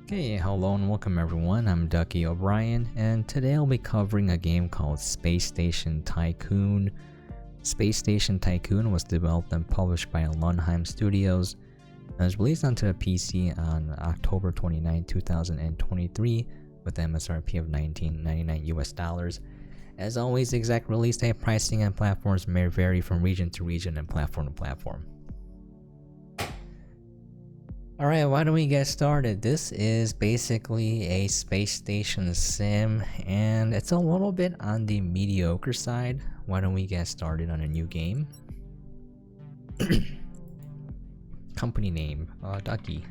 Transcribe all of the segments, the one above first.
Okay, hello and welcome everyone, I'm duckyobrien, and today I'll be covering a game called Space Station Tycoon. Space Station Tycoon was developed and published by Lundheim Studios, and was released onto a PC on October 29, 2023, with an MSRP of $19.99 US. As always, the exact release date, pricing, and platforms may vary from region to region and platform to platform. Alright, why don't we get started? This is basically a space station sim, and it's a little bit on the mediocre side. Why don't we get started on a new game? Company name, Ducky.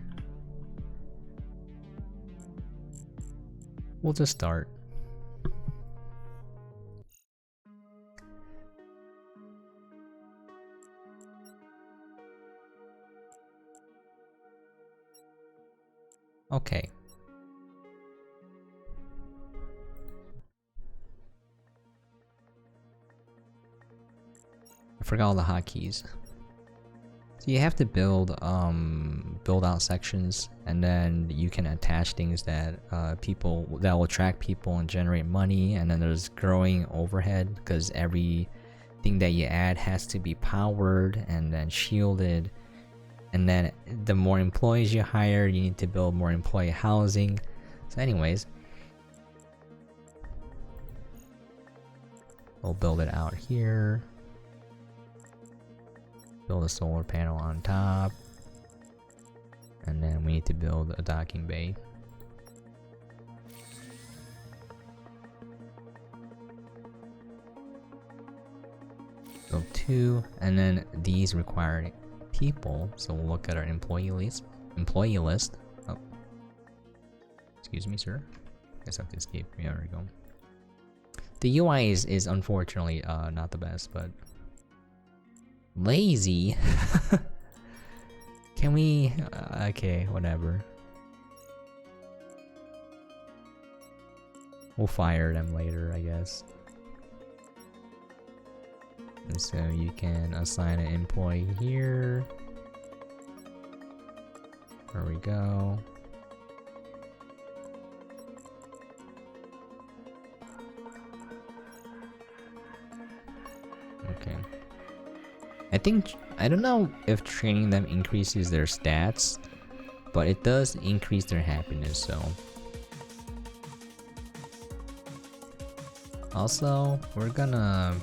We'll just start. Okay. I forgot all the hotkeys. So you have to build out sections, and then you can attach things that that will attract people and generate money, and then there's growing overhead because everything that you add has to be powered and then shielded. And then the more employees you hire, you need to build more employee housing. So anyways, we'll build it out here. Build a solar panel on top. And then we need to build a docking bay. Build 2, and then these require people, so we'll look at our employee list. Oh, excuse me, sir. Guess I have to escape. Yeah, there we go. The UI is unfortunately not the best, but lazy. Can we? Okay, whatever. We'll fire them later, I guess. And so you can assign an employee here. There we go. Okay. I don't know if training them increases their stats, but it does increase their happiness, so. Also, we're gonna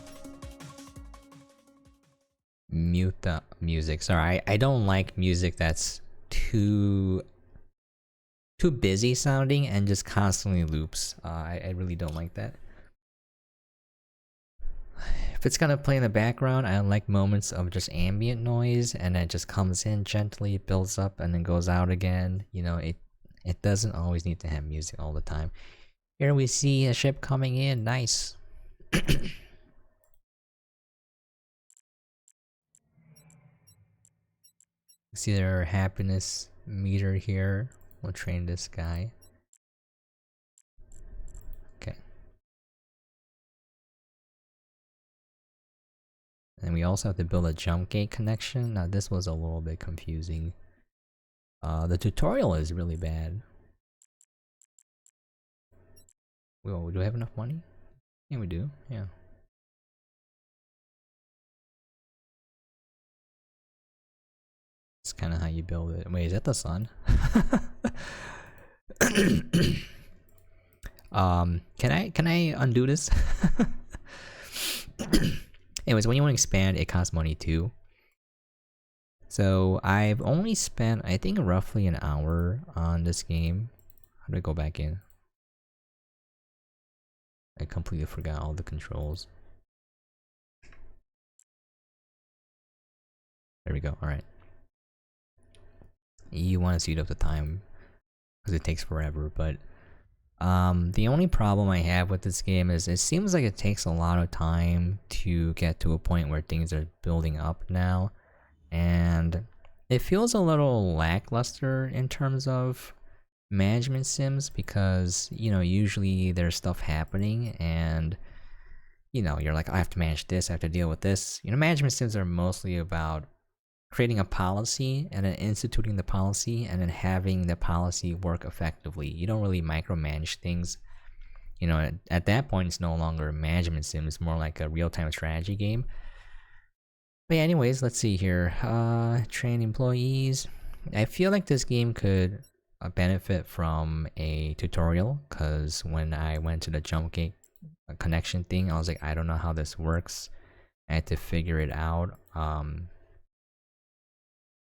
mute the music. Sorry, I don't like music that's too busy sounding and just constantly loops. I really don't like that. If it's gonna play in the background, I like moments of just ambient noise, and it just comes in gently, builds up, and then goes out again. You know, it doesn't always need to have music all the time. Here we see a ship coming in. Nice. See their happiness meter here. We'll train this guy. Okay. And we also have to build a jump gate connection. Now this was a little bit confusing. The tutorial is really bad. Whoa, do we have enough money? Yeah, we do. Yeah. It's kind of how you build it. Wait, is that the sun? Can I undo this? Anyways, when you want to expand, it costs money too. So I've only spent, I think, roughly an hour on this game. How do I go back in? I completely forgot all the controls. There we go. All right. You want to speed up the time because it takes forever, but the only problem I have with this game is it seems like it takes a lot of time to get to a point where things are building up now, and it feels a little lackluster in terms of management sims because, you know, usually there's stuff happening and, you know, you're like, I have to manage this, I have to deal with this. You know, management sims are mostly about creating a policy and then instituting the policy and then having the policy work effectively. You don't really micromanage things. You know, at that point, it's no longer a management sim. It's more like a real-time strategy game. But yeah, anyways, let's see here. Train employees. I feel like this game could benefit from a tutorial, because when I went to the jump gate connection thing, I was like, I don't know how this works. I had to figure it out.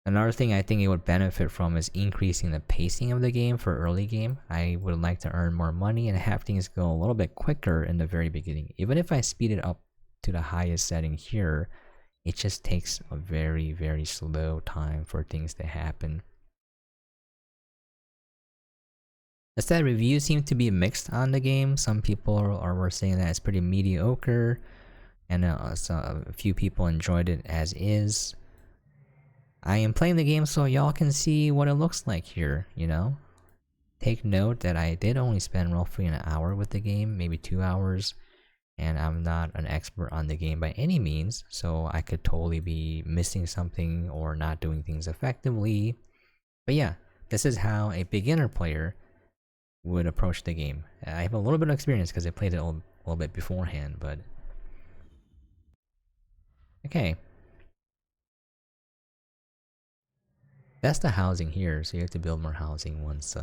Another thing I think it would benefit from is increasing the pacing of the game for early game. I would like to earn more money and have things go a little bit quicker in the very beginning. Even if I speed it up to the highest setting here, it just takes a very, very slow time for things to happen. Instead, reviews seem to be mixed on the game. Some people were saying that it's pretty mediocre, and so a few people enjoyed it as is. I am playing the game so y'all can see what it looks like here, you know? Take note that I did only spend roughly an hour with the game, maybe 2 hours, and I'm not an expert on the game by any means, so I could totally be missing something or not doing things effectively. But yeah, this is how a beginner player would approach the game. I have a little bit of experience because I played it a little bit beforehand, but... Okay. That's the housing here, so you have to build more housing once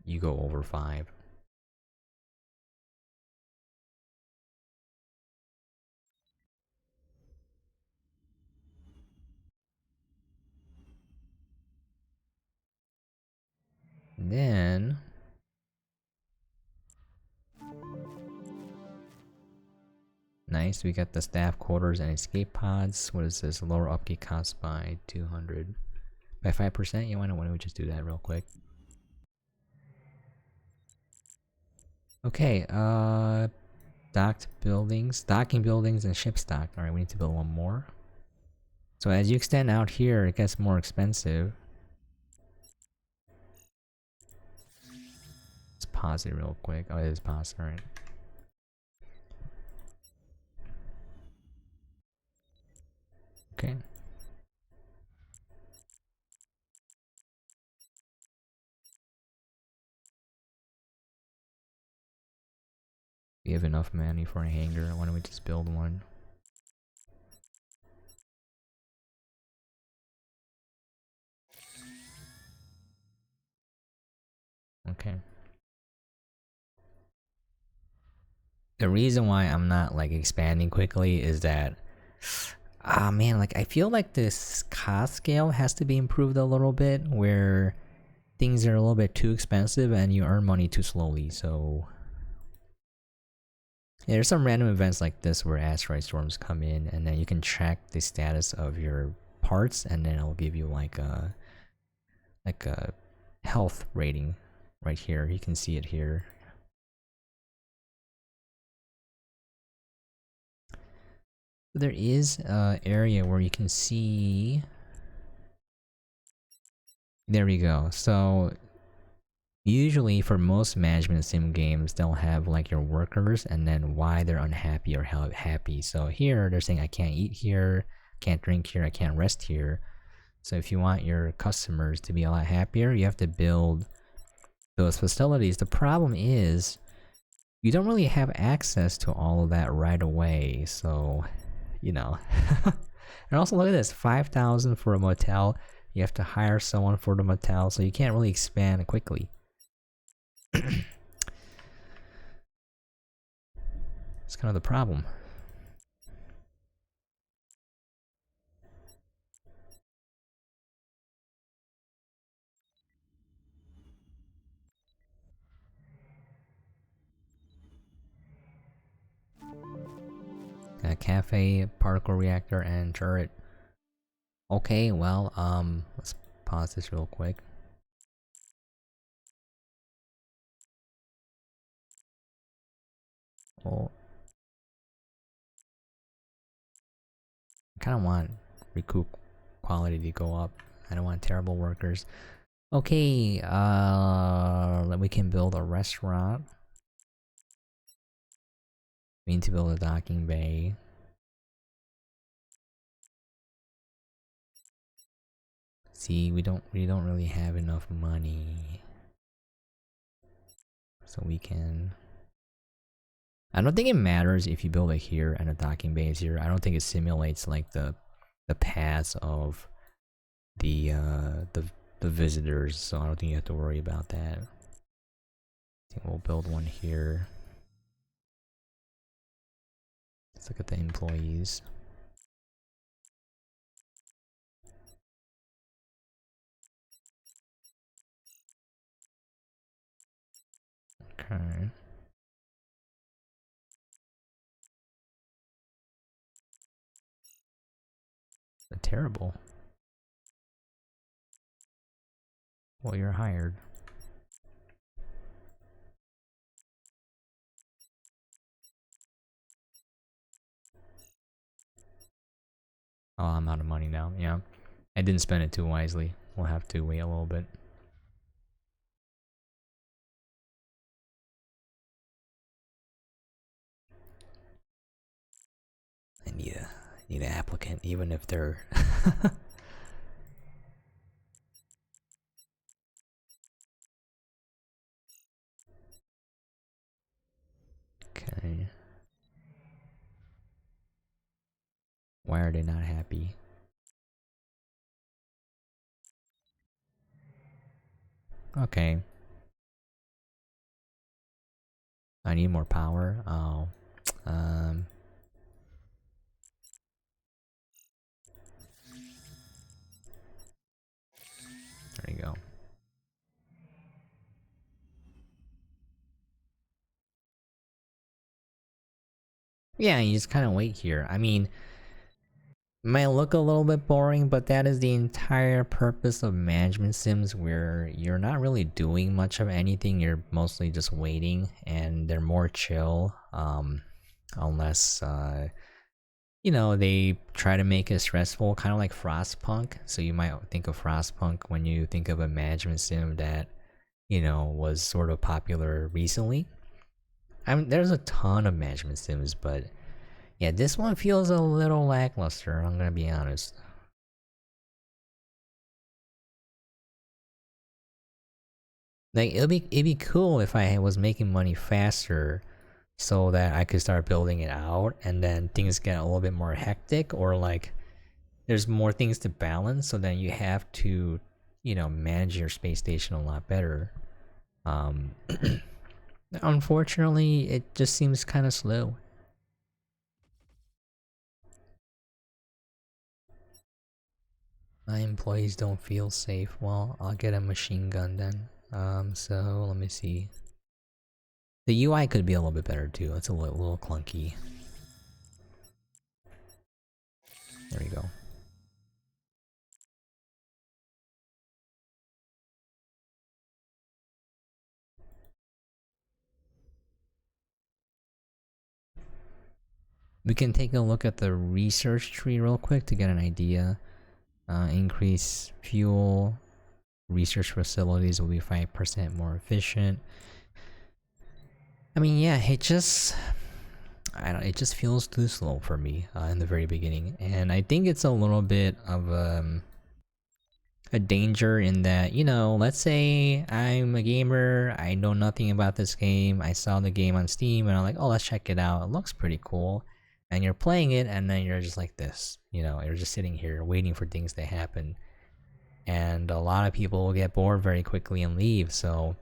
you go over 5. And then... Nice, we got the staff quarters and escape pods. What is this? Lower upkeep cost by 200. By 5%? Yeah, why don't we just do that real quick? Okay, docking buildings and ship stock. Alright, we need to build one more. So as you extend out here, it gets more expensive. Let's pause it real quick. Oh, it is paused, alright. Okay. We have enough money for a hangar. Why don't we just build one? Okay. The reason why I'm not like expanding quickly is that, ah man, like I feel like this cost scale has to be improved a little bit, where things are a little bit too expensive and you earn money too slowly. So yeah, there's some random events like this where asteroid storms come in, and then you can track the status of your parts, and then it'll give you like a health rating right here. You can see it here. There is an area where you can see. There we go. So usually for most management sim games, they'll have like your workers and then why they're unhappy or how happy. So here they're saying I can't eat here, can't drink here, I can't rest here. So if you want your customers to be a lot happier, you have to build those facilities. The problem is you don't really have access to all of that right away. So, you know. And also look at this, 5,000 for a motel. You have to hire someone for the motel, so you can't really expand quickly. It's kind of the problem. A cafe, particle reactor, and turret. Okay, well, let's pause this real quick. Oh, I kind of want recoup quality to go up. I don't want terrible workers. Okay, we can build a restaurant. We need to build a docking bay. See, we don't really have enough money. So we can... I don't think it matters if you build it here and a docking bay is here. I don't think it simulates like the paths of the visitors, so I don't think you have to worry about that. I think we'll build one here. Let's look at the employees. Okay. Terrible. Well, you're hired. Oh, I'm out of money now. Yeah. I didn't spend it too wisely. We'll have to wait a little bit. I need an applicant, even if they're... Okay. Why are they not happy? Okay. I need more power. Oh. Um... There you go. Yeah, you just kind of wait here. I mean, it might look a little bit boring, but that is the entire purpose of management sims, where you're not really doing much of anything. You're mostly just waiting, and they're more chill. Unless you know, they try to make it stressful, kind of like Frostpunk. So you might think of Frostpunk when you think of a management sim that, you know, was sort of popular recently. I mean, there's a ton of management sims, but yeah, this one feels a little lackluster, I'm gonna be honest. Like, it'd be cool if I was making money faster so that I could start building it out, and then things get a little bit more hectic, or like there's more things to balance, so then you have to, you know, manage your space station a lot better. Um, Unfortunately, it just seems kind of slow. My employees don't feel safe. Well, I'll get a machine gun then. So let me see. The UI could be a little bit better too. It's a little clunky. There we go. We can take a look at the research tree real quick to get an idea. Increase fuel. Research facilities will be 5% more efficient. I mean, yeah, it just... I don't. It just feels too slow for me in the very beginning, and I think it's a little bit of a danger in that, you know, let's say I'm a gamer, I know nothing about this game, I saw the game on Steam, and I'm like, oh, let's check it out, it looks pretty cool, and you're playing it, and then you're just like this, you know, you're just sitting here waiting for things to happen, and a lot of people will get bored very quickly and leave. So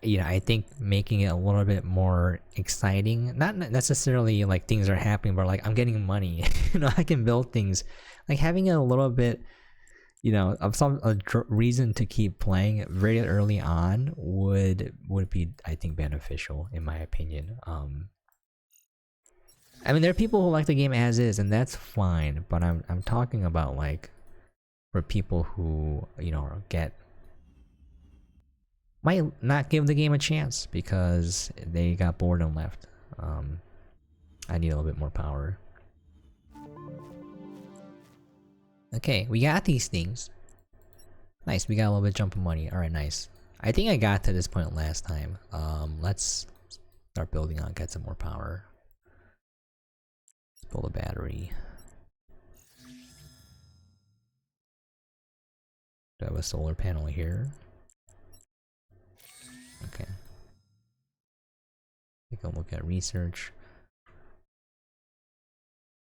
you know, I think making it a little bit more exciting, not necessarily like things are happening, but like I'm getting money, you know, I can build things, like having a little bit, you know, of some reason to keep playing very early on would be, I think, beneficial in my opinion. I mean, there are people who like the game as is, and that's fine, but I'm talking about like for people who, you know, might not give the game a chance because they got bored and left. I need a little bit more power. Okay, we got these things. Nice, we got a little bit of jump of money. Alright, nice. I think I got to this point last time. Let's start building on, get some more power. Let's build a battery. Do I have a solar panel here? Okay. Take a look at research.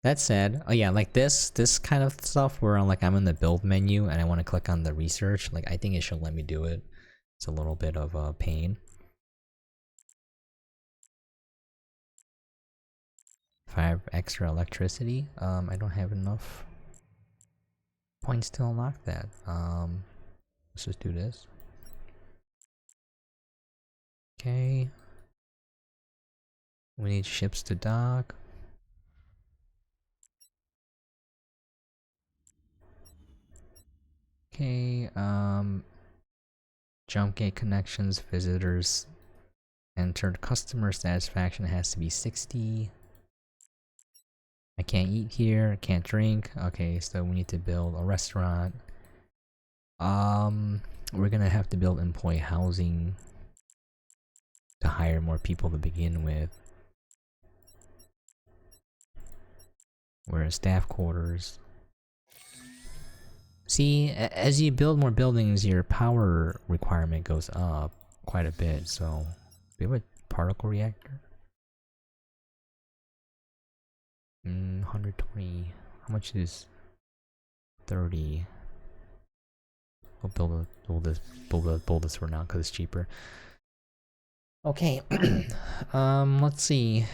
That said, oh yeah, like this kind of stuff where I'm in the build menu and I want to click on the research, like I think it should let me do it. It's a little bit of a pain. 5 extra electricity. I don't have enough points to unlock that. Let's just do this. Okay. We need ships to dock. Okay, jump gate connections, visitors entered, customer satisfaction has to be 60. I can't eat here, can't drink. Okay, so we need to build a restaurant. We're gonna have to build employee housing to hire more people to begin with. Whereas staff quarters. See, as you build more buildings, your power requirement goes up quite a bit, so... We have a particle reactor? 120... How much is... 30... We'll build this for now, because it's cheaper. Okay, let's see...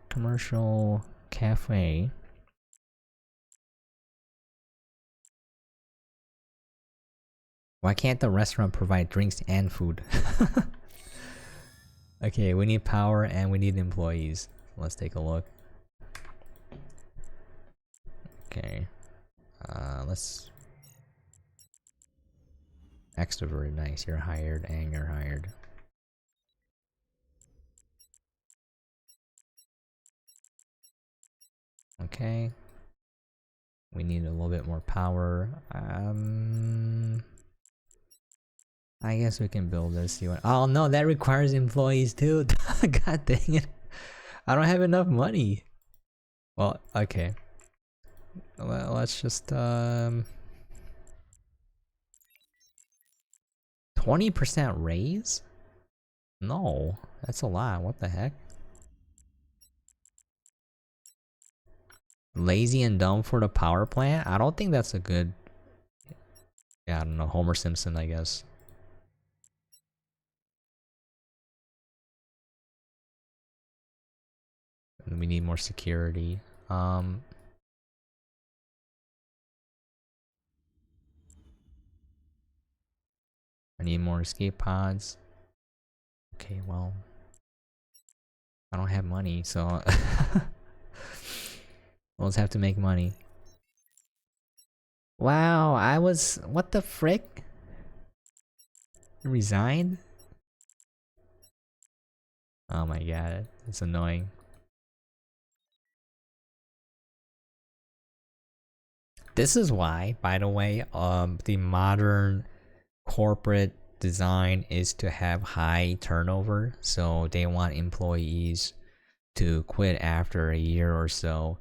Commercial... Cafe... Why can't the restaurant provide drinks and food? Okay, we need power and we need employees. Let's take a look. Okay. Let's... Extrovert, nice. You're hired and you're hired. Okay. We need a little bit more power. I guess we can build this. Oh no, that requires employees too. God dang it. I don't have enough money. Well, okay. Let's just 20% raise? No, that's a lot. What the heck? Lazy and dumb for the power plant? I don't think that's a good... Yeah, I don't know. Homer Simpson, I guess. And we need more security. I need more escape pods. Okay, well... I don't have money, so... We'll just have to make money. Wow, I was... What the frick? You resigned? Oh my god, it's annoying. This is why, by the way, the modern corporate design is to have high turnover. So they want employees to quit after a year or so.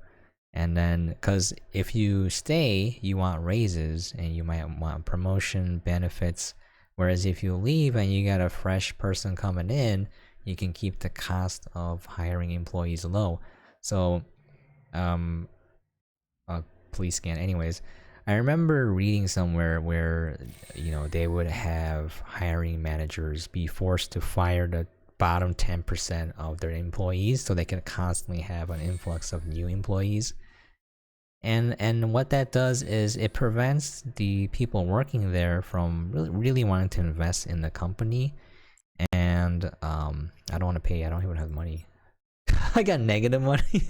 And then, because if you stay, you want raises and you might want promotion benefits. Whereas if you leave and you got a fresh person coming in, you can keep the cost of hiring employees low. So, please scan. Anyways, I remember reading somewhere where, you know, they would have hiring managers be forced to fire the bottom 10% of their employees so they can constantly have an influx of new employees. And what that does is it prevents the people working there from really wanting to invest in the company. And I don't want to pay. I don't even have money. I got negative money.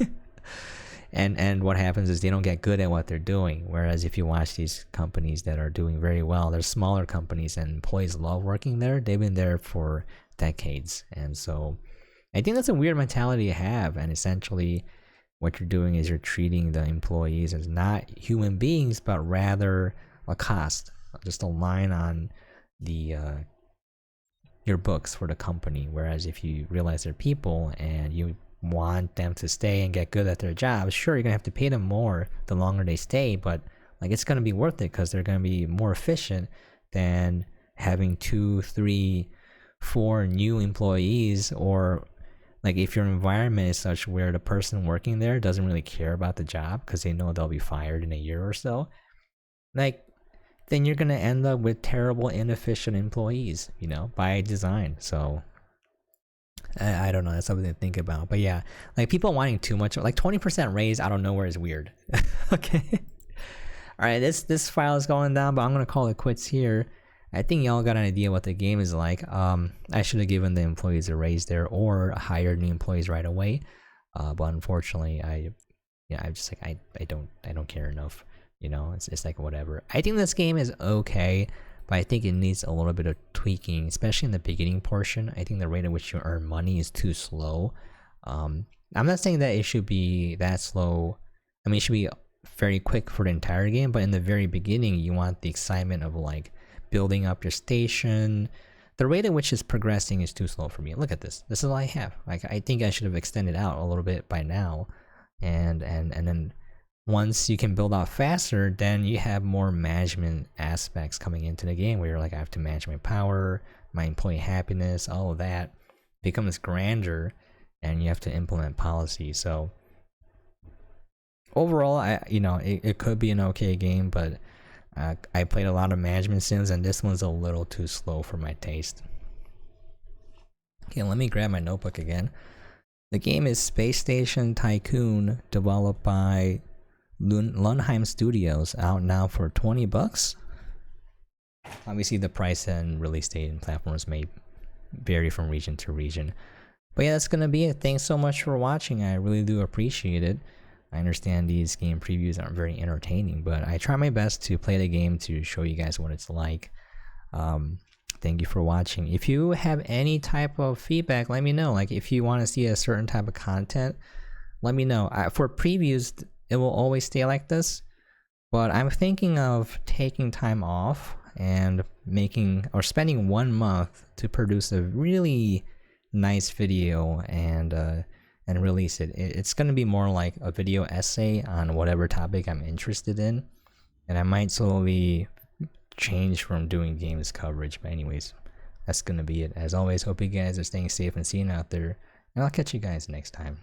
And what happens is they don't get good at what they're doing. Whereas if you watch these companies that are doing very well, they're smaller companies and employees love working there. They've been there for decades. And so I think that's a weird mentality to have. And essentially what you're doing is you're treating the employees as not human beings, but rather a cost, just a line on the your books for the company. Whereas if you realize they're people and you want them to stay and get good at their jobs, sure, you're gonna have to pay them more the longer they stay, but like it's gonna be worth it because they're gonna be more efficient than having 2, 3, 4 new employees, or like if your environment is such where the person working there doesn't really care about the job because they know they'll be fired in a year or so, like then you're gonna end up with terrible, inefficient employees, you know, by design. So I don't know, that's something to think about. But yeah, like people wanting too much, like 20% raise out of nowhere is weird. Okay. All right, this file is going down, but I'm gonna call it quits here. I think y'all got an idea what the game is like. I should have given the employees a raise there or hired new employees right away. But unfortunately, I'm just like I don't care enough. You know, it's like whatever. I think this game is okay, but I think it needs a little bit of tweaking, especially in the beginning portion. I think the rate at which you earn money is too slow. I'm not saying that it should be that slow. I mean, it should be very quick for the entire game, but in the very beginning, you want the excitement of like building up your station. The rate at which it's progressing is too slow for me. Look at this. This is all I have. Like I think I should have extended out a little bit by now, and then once you can build out faster, then you have more management aspects coming into the game where you're like, I have to manage my power, my employee happiness, all of that becomes grander, and you have to implement policy. So overall, it could be an okay game, but I played a lot of management sims, and this one's a little too slow for my taste. Okay, let me grab my notebook again. The game is Space Station Tycoon, developed by Lundheim Studios, out now for $20. Obviously, the price and release date and platforms may vary from region to region. But yeah, that's gonna be it. Thanks so much for watching. I really do appreciate it. I understand these game previews aren't very entertaining, but I try my best to play the game to show you guys what it's like. Thank you for watching. If you have any type of feedback, let me know. Like if you want to see a certain type of content, let me know. For previews, it will always stay like this, but I'm thinking of taking time off and spending 1 month to produce a really nice video and release it. It's going to be more like a video essay on whatever topic I'm interested in, and I might slowly change from doing games coverage. But anyways, that's going to be it. As always, hope you guys are staying safe and seeing out there, and I'll catch you guys next time.